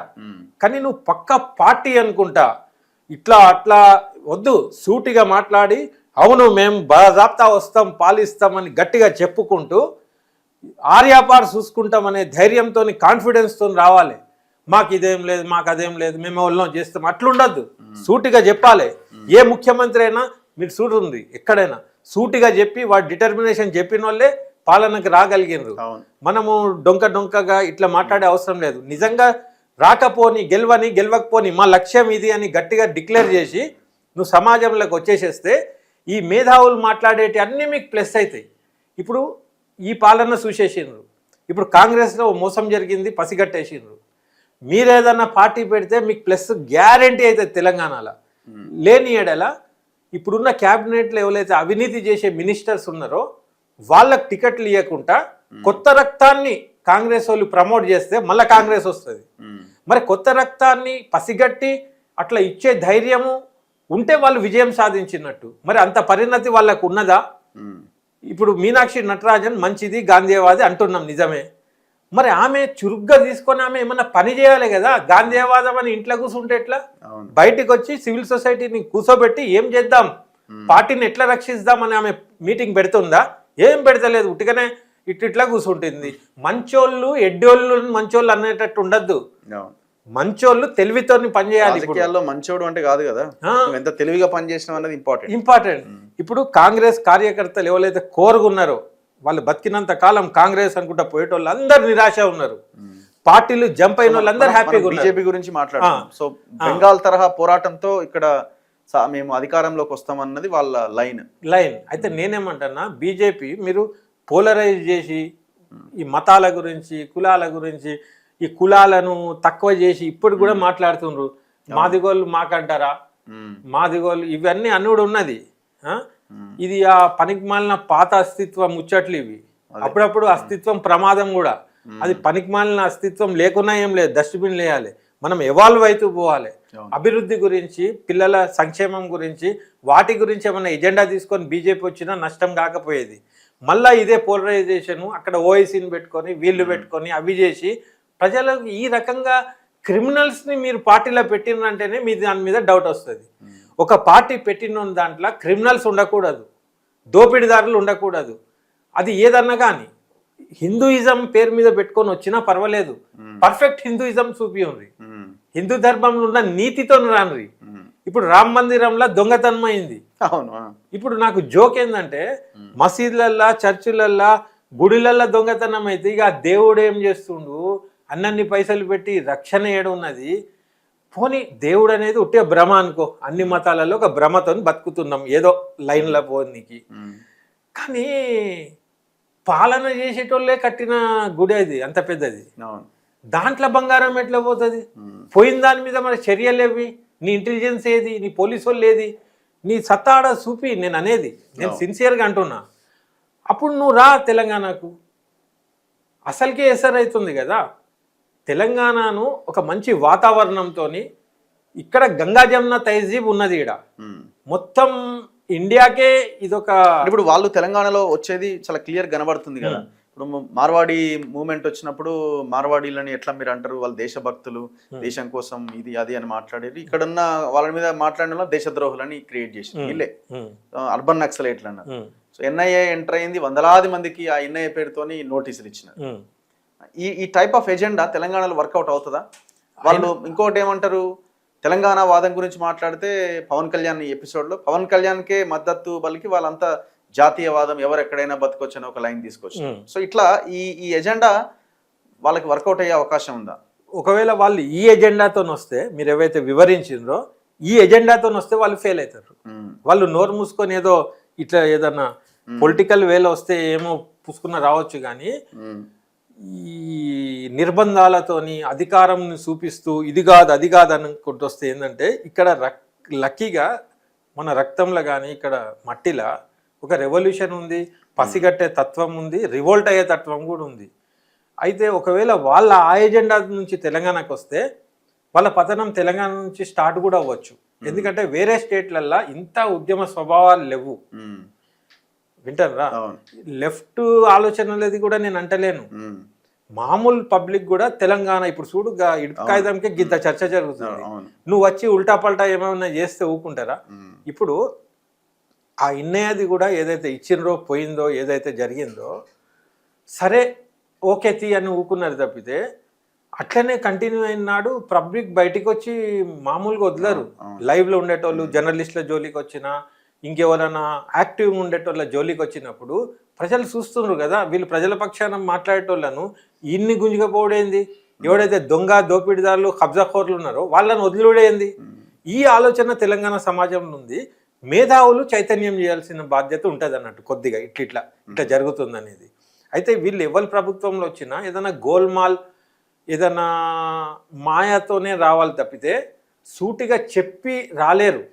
కానీ నువ్వు పక్క పార్టీ అనుకుంటా ఇట్లా అట్లా వద్దు, సూటిగా మాట్లాడి అవును మేము బాజాప్తా వస్తాం పాలిస్తామని గట్టిగా చెప్పుకుంటూ ఆర్యాపార్ చూసుకుంటామనే ధైర్యంతో కాన్ఫిడెన్స్తో రావాలి. మాకు ఇదేం లేదు, మాకు అదేం లేదు, మేము వాళ్ళం చేస్తాం అట్లుండద్దు. సూటిగా చెప్పాలి. ఏ ముఖ్యమంత్రి అయినా మీరు చూడుంది ఎక్కడైనా సూటిగా చెప్పి వాడి డిటర్మినేషన్ చెప్పిన వాళ్ళే పాలనకు రాగలిగినారు. మనము డొంకగా ఇట్లా మాట్లాడే అవసరం లేదు. నిజంగా రాకపోని గెలవకపోని మా లక్ష్యం ఇది అని గట్టిగా డిక్లేర్ చేసి నువ్వు సమాజంలోకి వచ్చేసేస్తే ఈ మేధావులు మాట్లాడేటి అన్నీ మీకు ప్లస్ అవుతాయి. ఇప్పుడు ఈ పాలన చూసేసిండ్రు. ఇప్పుడు కాంగ్రెస్లో మోసం జరిగింది పసిగట్టేసిండ్రు. మీరు ఏదన్నా పార్టీ పెడితే మీకు ప్లస్ గ్యారంటీ అవుతుంది తెలంగాణలో. లేని ఏడలా ఇప్పుడున్న క్యాబినెట్లో ఎవరైతే అవినీతి చేసే మినిస్టర్స్ ఉన్నారో వాళ్ళకు టికెట్లు ఇవ్వకుండా కొత్త రక్తాన్ని కాంగ్రెస్ వాళ్ళు ప్రమోట్ చేస్తే మళ్ళీ కాంగ్రెస్ వస్తుంది. మరి కొత్త రక్తాన్ని పసిగట్టి అట్లా ఇచ్చే ధైర్యము ఉంటే వాళ్ళు విజయం సాధించినట్టు. మరి అంత పరిణతి వాళ్ళకు ఉన్నదా? ఇప్పుడు మీనాక్షి నటరాజన్ మంచిది గాంధీవాది అంటున్నాం నిజమే. మరి ఆమె చురుగ్గా తీసుకొని ఆమె ఏమన్నా పని చేయాలి కదా. గాంధీవాదం అని ఇంట్లో కూర్చుంటే ఎట్లా? బయటికి వచ్చి సివిల్ సొసైటీని కూర్చోబెట్టి ఏం చేద్దాం, పార్టీని ఎట్లా రక్షిద్దామని ఆమె మీటింగ్ పెడుతుందా? ఏం పెడతలేదు, ఉట్టిగానే ఇట్లా కూర్చుంటుంది. మంచోళ్ళు ఎడ్డోళ్ళు మంచోళ్ళు అనేటట్టు ఉండద్దు. మంచోళ్ళు తెలివితో పనిచేయాలి. మంచోడు అంటే కాదు కదా, ఎంత తెలివిగా పనిచేసినాం అనేది ఇంపార్టెంట్. ఇప్పుడు కాంగ్రెస్ కార్యకర్తలు ఎవరైతే కోరుగున్నారో వాళ్ళు బతికినంత కాలం కాంగ్రెస్ అనుకుంటా పోయేటోళ్ళు అందరు నిరాశ ఉన్నారు. పార్టీలు జంప్ అయిన వాళ్ళు అందరు హ్యాపీగా ఉన్నారు. బీజేపీ గురించి మాట్లాడుతున్నాం. సో బెంగాల్ తరహా పోరాటంతో ఇక్కడ మేము అధికారంలోకి వస్తామన్నది వాళ్ళ లైన్. అయితే నేనేమంటున్నా, బీజేపీ మీరు పోలరైజ్ చేసి ఈ మతాల గురించి కులాల గురించి ఈ కులాలను తక్కువ చేసి ఇప్పుడు కూడా మాట్లాడుతుండ్రు. మాదిగోళ్ళు మాకంటారా, మాదిగోళ్ళు ఇవన్నీ అనుడు ఉన్నది. ఇది ఆ పనికి మాలిన పాత అస్తిత్వం ముచ్చట్లు ఇవి. అప్పుడప్పుడు అస్తిత్వం ప్రమాదం కూడా. అది పనికి మాలిన అస్తిత్వం లేకున్నా ఏం లేదు, డస్ట్బిన్ వేయాలి. మనం ఎవాల్వ్ అవుతూ పోవాలి. అభివృద్ధి గురించి పిల్లల సంక్షేమం గురించి వాటి గురించి ఏమైనా ఎజెండా తీసుకొని బీజేపీ వచ్చినా నష్టం కాకపోయేది. మళ్ళీ ఇదే పోలరైజేషన్ అక్కడ ఓఐసీని పెట్టుకొని వీళ్ళు పెట్టుకొని అవి చేసి ప్రజలకు ఈ రకంగా క్రిమినల్స్ని మీరు పార్టీలో పెట్టినంటేనే మీ దాని మీద డౌట్ వస్తుంది. ఒక పార్టీ పెట్టిన దాంట్లో క్రిమినల్స్ ఉండకూడదు, దోపిడీదారులు ఉండకూడదు. అది ఏదన్నా కానీ హిందూయిజం పేరు మీద పెట్టుకొని వచ్చినా పర్వాలేదు, పర్ఫెక్ట్ హిందూయిజం చూపియండి. హిందూ ధర్మంలో ఉన్న నీతితో రాన్రి. ఇప్పుడు రామ మందిరంలో దొంగతనం అయింది. ఇప్పుడు నాకు జోక్ ఏంటంటే మసీదులల్లా చర్చిలల్లా గుడిలల్లా దొంగతనం అయితే ఇక దేవుడు ఏం చేస్తుండు, అన్నీ పైసలు పెట్టి రక్షణ ఏడు ఉన్నది. పోనీ దేవుడు అనేది ఉట్టే భ్రమ అనుకో, అన్ని మతాలలో ఒక భ్రమతో బతుకుతున్నాం ఏదో లైన్లో పోనీకి. కానీ పాలన చేసేటోళ్ళే కట్టిన గుడి అది అంత పెద్దది. దాంట్లో బంగారం ఎట్లా పోతుంది? పోయిన దాని మీద మన చర్యలు ఏవి? నీ ఇంటెలిజెన్స్ ఏది? నీ పోలీసు వాళ్ళు ఏది? నీ సత్తాడ చూపి. నేను అనేది నేను సిన్సియర్గా అంటున్నా. అప్పుడు నువ్వు రా తెలంగాణకు. అసలుకే ఎసరైతుంది కదా. తెలంగాణను ఒక మంచి వాతావరణంతో ఇక్కడ గంగా జమున తహజీబ్ ఉన్నది. ఇక్కడ మొత్తం ఇండియాకే ఇదొక. ఇప్పుడు వాళ్ళు తెలంగాణలో వచ్చేది చాలా క్లియర్ కనబడుతుంది కదా. ఇప్పుడు మార్వాడి మూవ్మెంట్ వచ్చినప్పుడు మార్వాడీలని ఎట్లా మీరు అంటారు, వాళ్ళు దేశభక్తులు, దేశం కోసం ఇది అది అని మాట్లాడేది. ఇక్కడున్న వాళ్ళ మీద మాట్లాడిన దేశద్రోహులని క్రియేట్ చేసి వీళ్ళే అర్బన్ నక్సలైట్లు అన్నారు. సో ఎన్ఐఏ ఎంటర్ అయింది, వందలాది మందికి ఆ ఎన్ఐఏ పేరుతోని నోటీసులు ఇచ్చినారు. ఈ టైప్ ఆఫ్ ఎజెండా తెలంగాణలో వర్కౌట్ అవుతుందా? వాళ్ళు ఇంకోటి ఏమంటారు, తెలంగాణ వాదం గురించి మాట్లాడితే పవన్ కళ్యాణ్ ఎపిసోడ్లో పవన్ కళ్యాణ్కే మద్దతు పలికి వాళ్ళంతా జాతీయవాదం ఎవరు ఎక్కడైనా బతకొచ్చని ఒక లైన్ తీసుకొచ్చు. సో ఇట్లా ఈ ఎజెండా వాళ్ళకి వర్కౌట్ అయ్యే అవకాశం ఉందా? ఒకవేళ వాళ్ళు ఈ ఎజెండాతో వస్తే, మీరు ఏవైతే వివరించిండ్రో ఈ ఎజెండాతో వస్తే వాళ్ళు ఫెయిల్ అవుతారు. వాళ్ళు నోరు మూసుకొని ఏదో ఇట్లా ఏదన్నా పొలిటికల్ వేలో వస్తే ఏమో పుసుకున్న రావచ్చు. కానీ ఈ నిర్బంధాలతోని అధికారం చూపిస్తూ ఇది కాదు అది కాదు అనుకుంటూ వస్తే ఏంటంటే ఇక్కడ లక్కీగా మన రక్తంలో కానీ ఇక్కడ మట్టిలో ఒక రెవల్యూషన్ ఉంది, పసిగట్టే తత్వం ఉంది, రివోల్ట్ అయ్యే తత్వం కూడా ఉంది. అయితే ఒకవేళ వాళ్ళ ఆ ఎజెండా నుంచి తెలంగాణకు వస్తే వాళ్ళ పతనం తెలంగాణ నుంచి స్టార్ట్ కూడా అవ్వచ్చు. ఎందుకంటే వేరే స్టేట్లల్లో ఇంత ఉద్యమ స్వభావాలు లేవు. వింటారా? లెఫ్ట్ ఆలోచనలది కూడా నేను అంటలేను. మామూలు పబ్లిక్ కూడా తెలంగాణ ఇప్పుడు చూడు ఇడుపు కాగితంకే గింత చర్చ జరుగుతుంది. నువ్వు వచ్చి ఉల్టా పల్టా ఏమైనా చేస్తే ఊకుంటారా? ఇప్పుడు ఆ ఇన్నయ్యది కూడా ఏదైతే ఇచ్చినరో పోయిందో ఏదైతే జరిగిందో సరే ఓకే తీ అని ఊకున్నారు తప్పితే అట్లనే కంటిన్యూ అయిన నాడు పబ్లిక్ బయటికి వచ్చి మామూలుగా వదలరు. లైవ్లో ఉండేటోళ్ళు జర్నలిస్టుల జోలికి వచ్చినా ఇంకెవరైనా యాక్టివ్గా ఉండేటోళ్ళ జోలికి వచ్చినప్పుడు ప్రజలు చూస్తున్నారు కదా, వీళ్ళు ప్రజల పక్షాన మాట్లాడేటోళ్ళను ఇన్ని గుంజుకపోవడేంది, ఎవడైతే దొంగ దోపిడీదారులు కబ్జాఖోర్లు ఉన్నారో వాళ్ళని వదిలిడేంది. ఈ ఆలోచన తెలంగాణ సమాజంలో ఉంది. మేధావులు చైతన్యం చేయాల్సిన బాధ్యత ఉంటుంది అన్నట్టు కొద్దిగా ఇట్లా జరుగుతుంది అనేది. అయితే వీళ్ళు ఎవరి ప్రభుత్వంలో వచ్చినా ఏదైనా గోల్మాల్ ఏదైనా మాయతోనే రావాలి తప్పితే సూటిగా చెప్పి రాలేరు.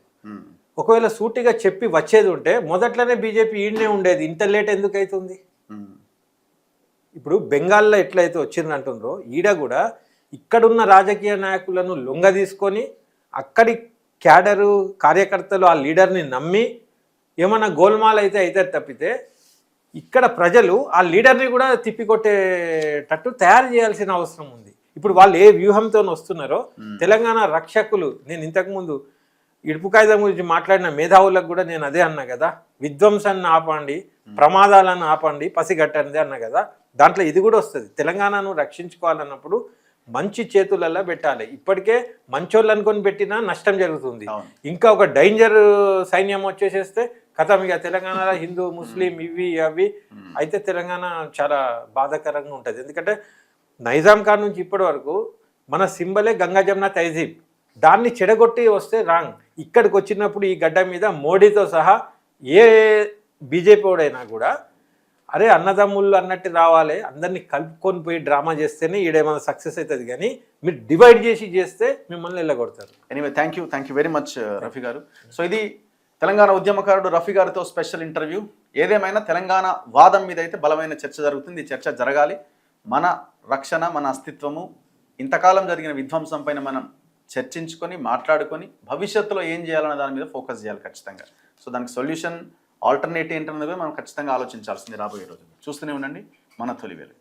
ఒకవేళ సూటిగా చెప్పి వచ్చేది ఉంటే మొదట్లోనే బీజేపీ ఈడనే ఉండేది. ఇంత లేట్ ఎందుకు అవుతుంది? ఇప్పుడు బెంగాల్లో ఎట్లయితే వచ్చింది అంటుండ్రో ఈడ కూడా ఇక్కడున్న రాజకీయ నాయకులను లొంగ తీసుకొని అక్కడి క్యాడరు కార్యకర్తలు ఆ లీడర్ని నమ్మి ఏమన్నా గోల్మాల్ అయితే అవుతారు తప్పితే ఇక్కడ ప్రజలు ఆ లీడర్ని కూడా తిప్పికొట్టేటట్టు తయారు చేయాల్సిన అవసరం ఉంది. ఇప్పుడు వాళ్ళు ఏ వ్యూహంతో వస్తున్నారో తెలంగాణ రక్షకులు, నేను ఇంతకుముందు ఇడుపు కాగితం గురించి మాట్లాడిన మేధావులకు కూడా నేను అదే అన్నా కదా, విధ్వంసాన్ని ఆపండి, ప్రమాదాలను ఆపండి, పసిగట్టండి అన్నా కదా. దాంట్లో ఇది కూడా వస్తుంది. తెలంగాణను రక్షించుకోవాలన్నప్పుడు మంచి చేతులలో పెట్టాలి. ఇప్పటికే మంచోళ్ళు అనుకొని పెట్టినా నష్టం జరుగుతుంది. ఇంకా ఒక డేంజర్ సైన్యం వచ్చేసేస్తే కథం ఇక తెలంగాణలో హిందూ ముస్లిం ఇవి అవి అయితే తెలంగాణ చాలా బాధాకరంగా ఉంటుంది. ఎందుకంటే నైజాం ఖాన్ నుంచి ఇప్పటి వరకు మన సింబలే గంగా జమున తహజీబ్, దాన్ని చెడగొట్టి వస్తే రాంగ్. ఇక్కడికి వచ్చినప్పుడు ఈ గడ్డ మీద మోడీతో సహా ఏ బీజేపీ వాడైనా కూడా అరే అన్నదమ్ముళ్ళు అన్నట్టు రావాలి, అందరినీ కలుపుకొని పోయి డ్రామా చేస్తేనే ఈడేమైనా సక్సెస్ అవుతుంది. కానీ మీరు డివైడ్ చేసి చేస్తే మిమ్మల్ని వెళ్ళగొడతారు. Anyway thank you very much Rafi గారు. సో ఇది తెలంగాణ ఉద్యమకారుడు రఫీ గారితో స్పెషల్ ఇంటర్వ్యూ. ఏదేమైనా తెలంగాణ వాదం మీద అయితే బలమైన చర్చ జరుగుతుంది. ఈ చర్చ జరగాలి. మన రక్షణ, మన అస్తిత్వము, ఇంతకాలం జరిగిన విధ్వంసం పైన మనం చర్చించుకొని మాట్లాడుకొని భవిష్యత్తులో ఏం చేయాలనే దాని మీద ఫోకస్ చేయాలి ఖచ్చితంగా. సో దానికి సొల్యూషన్ ఆల్టర్నేట్ ఏంటన్నది మనం ఖచ్చితంగా ఆలోచించాల్సింది రాబోయే రోజుల్లో. చూస్తూనే ఉండండి మన తొలివేలు.